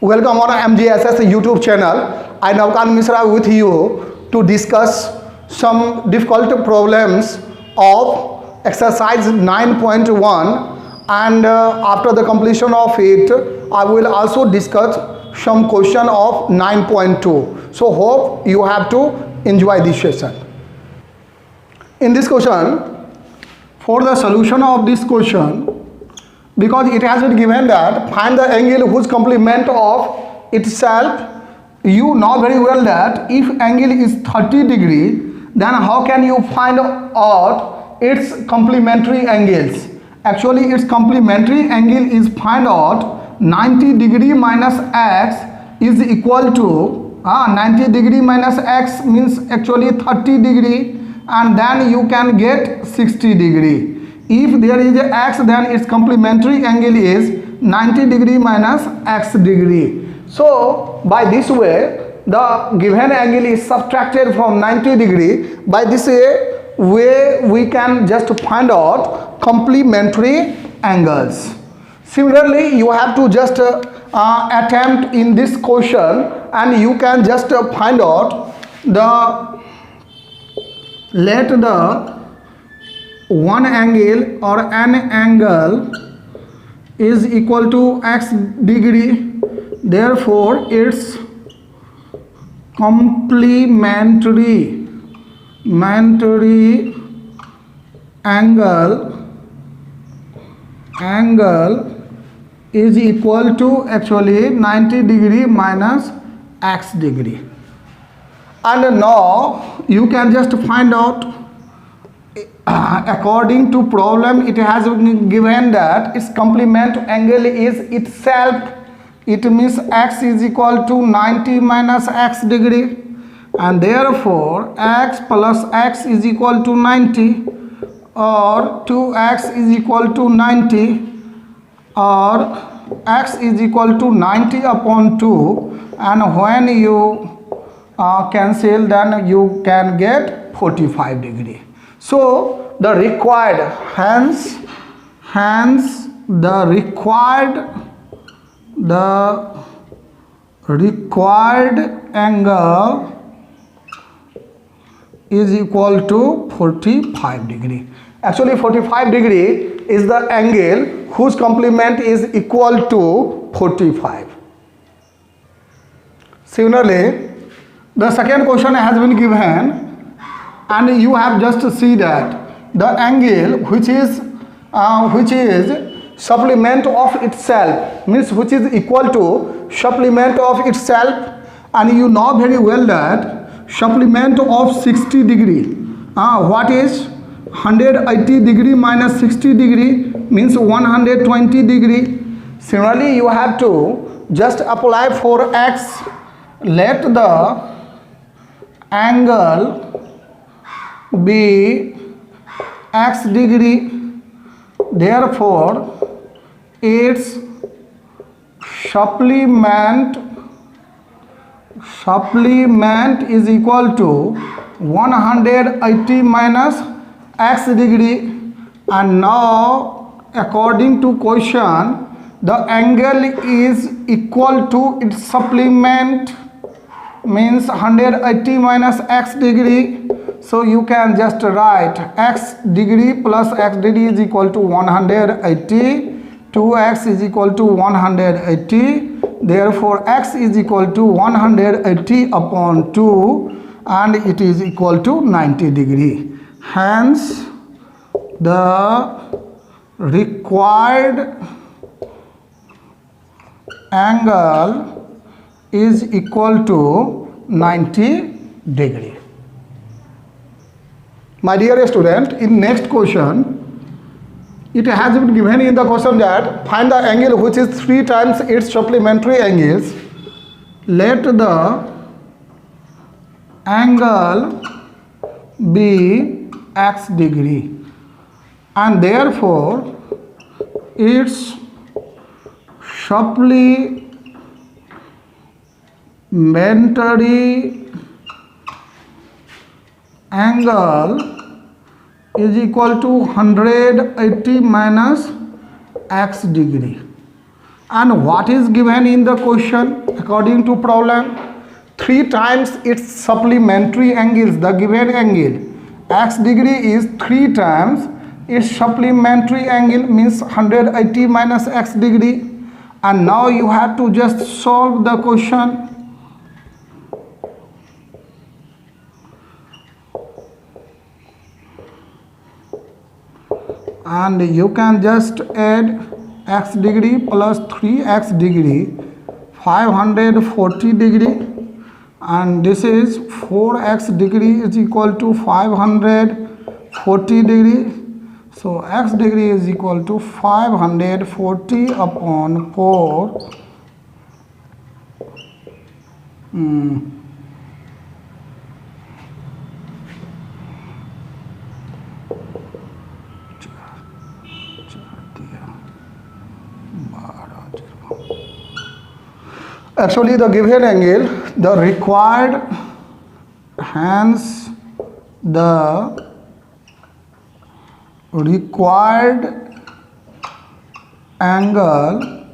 Welcome on MGSS YouTube channel. I Navkan Misra with you to discuss some difficult problems of exercise 9.1, and after the completion of it I will also discuss some question of 9.2. So hope you have to enjoy this session. In this question, for the solution of this question, because it has been given that find the angle whose complement of itself, you know very well that if angle is 30 degree, then how can you find out its complementary angles? Actually its complementary angle is find out 90 degree minus x is equal to 90 degree minus x means actually 30 degree, and then you can get 60 degree. If there is a x, then its complementary angle is 90 degree minus x degree. So by this way the given angle is subtracted from 90 degree. By this way we can just find out complementary angles. Similarly, you have to just attempt in this question, and you can just find out let the one angle or an angle is equal to x degree, therefore its complementary angle is equal to actually 90 degree minus x degree. And now you can just find out, according to problem it has been given that its complement angle is itself, it means x is equal to 90 minus x degree, and therefore x plus x is equal to 90, or 2x is equal to 90, or x is equal to 90 upon 2, and when you cancel then you can get 45 degree. So the required, hence the required angle is equal to 45 degree. Actually 45 degree is the angle whose complement is equal to 45. Similarly, the second question has been given, and you have just to see that the angle which is supplement of itself, means which is equal to supplement of itself, and you know very well that supplement of 60 degree, what is 180 degree minus 60 degree means 120 degree. Similarly, you have to just apply for x, let the angle be x degree, therefore its supplement is equal to 180 minus x degree. And now according to question the angle is equal to its supplement means 180 minus x degree. So you can just write x degree plus x degree is equal to 180, 2x is equal to 180, therefore x is equal to 180 upon 2, and it is equal to 90 degree. Hence the required angle is equal to 90 degree. My dear student, in next question it has been given in the question that find the angle which is 3 times its supplementary angles. Let the angle be x degree, and therefore its supplementary angle is equal to 180 minus x degree. And what is given in the question according to problem? 3 times its supplementary angles. The given angle x degree is 3 times its supplementary angle, means 180 minus x degree. And now you have to just solve the question. And you can just add x degree plus 3x degree, 540 degree, and this is 4x degree is equal to 540 degree. So x degree is equal to 540 upon 4. Actually the given angle, the required, hence the required angle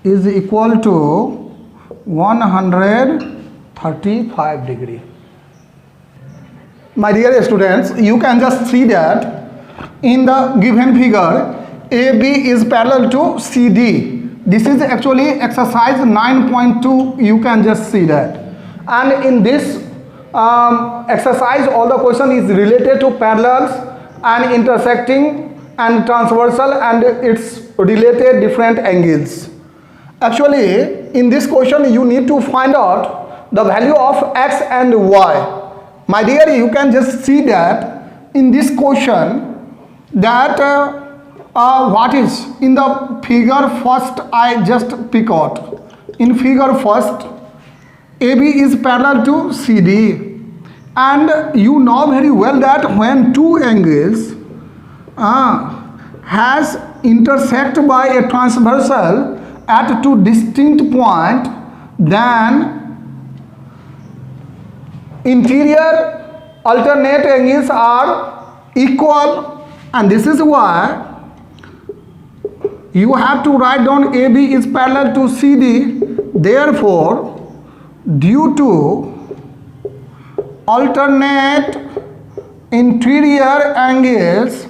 is equal to 135 degree. My dear students, you can just see that in the given figure AB is parallel to CD. This is actually exercise 9.2. You can just see that. And in this exercise, all the question is related to parallels and intersecting and transversal and its related different angles. Actually, in this question, you need to find out the value of x and y. My dear, you can just see that in this question that what is in the figure first. I just pick out in figure first AB is parallel to CD, and you know very well that when two angles has intersect by a transversal at two distinct points, then interior alternate angles are equal, and this is why you have to write down AB is parallel to CD. Therefore, due to alternate interior angles,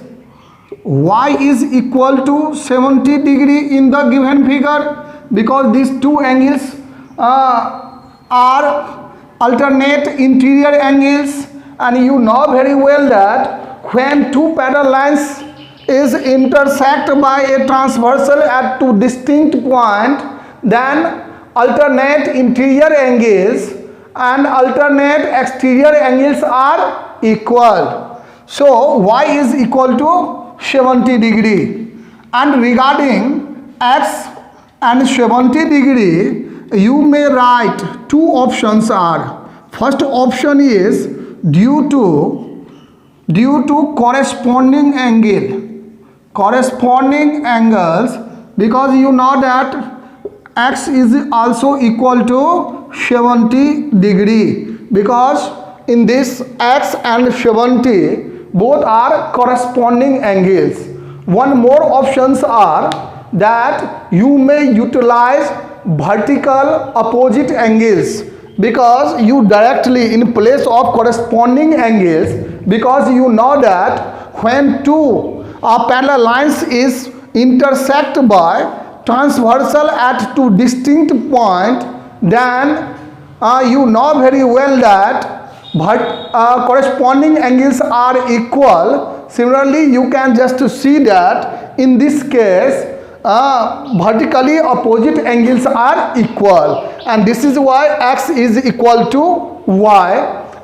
y is equal to 70 degree in the given figure, because these two angles are alternate interior angles, and you know very well that when two parallel lines is intersect by a transversal at two distinct points, then alternate interior angles and alternate exterior angles are equal. So y is equal to 70 degree. And regarding x and 70 degree, you may write two options are. First option is due to corresponding angles, because you know that x is also equal to 70 degree, because in this x and 70 both are corresponding angles. One more options are that you may utilize vertical opposite angles, because you directly in place of corresponding angles, because you know that when two parallel lines is intersect by transversal at two distinct points, then you know very well that corresponding angles are equal. Similarly, you can just see that in this case vertically opposite angles are equal, and this is why x is equal to y.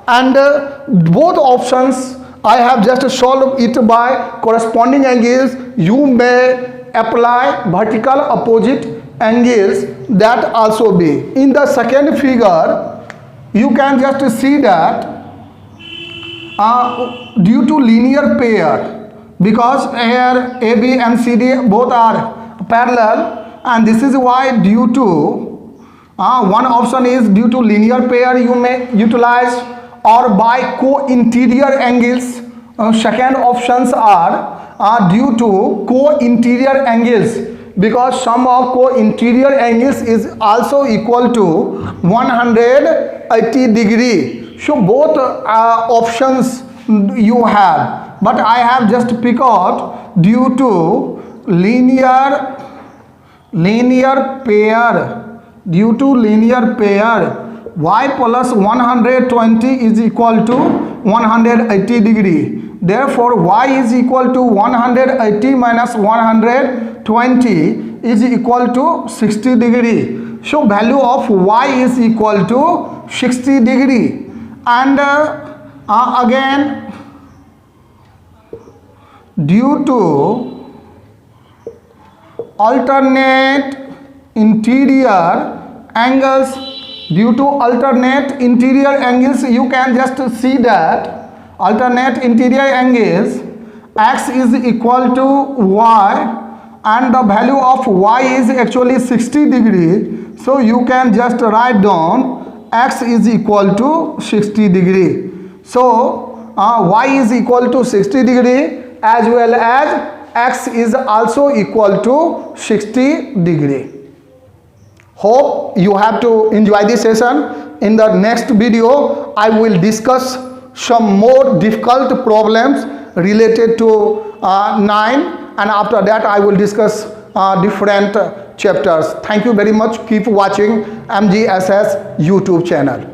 And both options I have just solved it by corresponding angles. You may apply vertical opposite angles, that also be. In the second figure, you can just see that due to linear pair, because here AB and CD both are parallel, and this is why due to one option is due to linear pair you may utilize, or by co-interior angles. Second options are due to co-interior angles. because sum of co-interior angles is also equal to 180 degree. So both options you have, but I have just picked out due to linear pair, due to linear pair y plus 120 is equal to 180 degree. Therefore y is equal to 180 minus 120 is equal to 60 degree. So value of y is equal to 60 degree. And again, due to alternate interior angles, you can just see that alternate interior angles, x is equal to y and the value of y is actually 60 degree. So you can just write down x is equal to 60 degree. So y is equal to 60 degree as well as x is also equal to 60 degree. Hope you have to enjoy this session. In the next video, I will discuss some more difficult problems related to 9, and after that I will discuss different chapters. Thank you very much. Keep watching MGSS YouTube channel.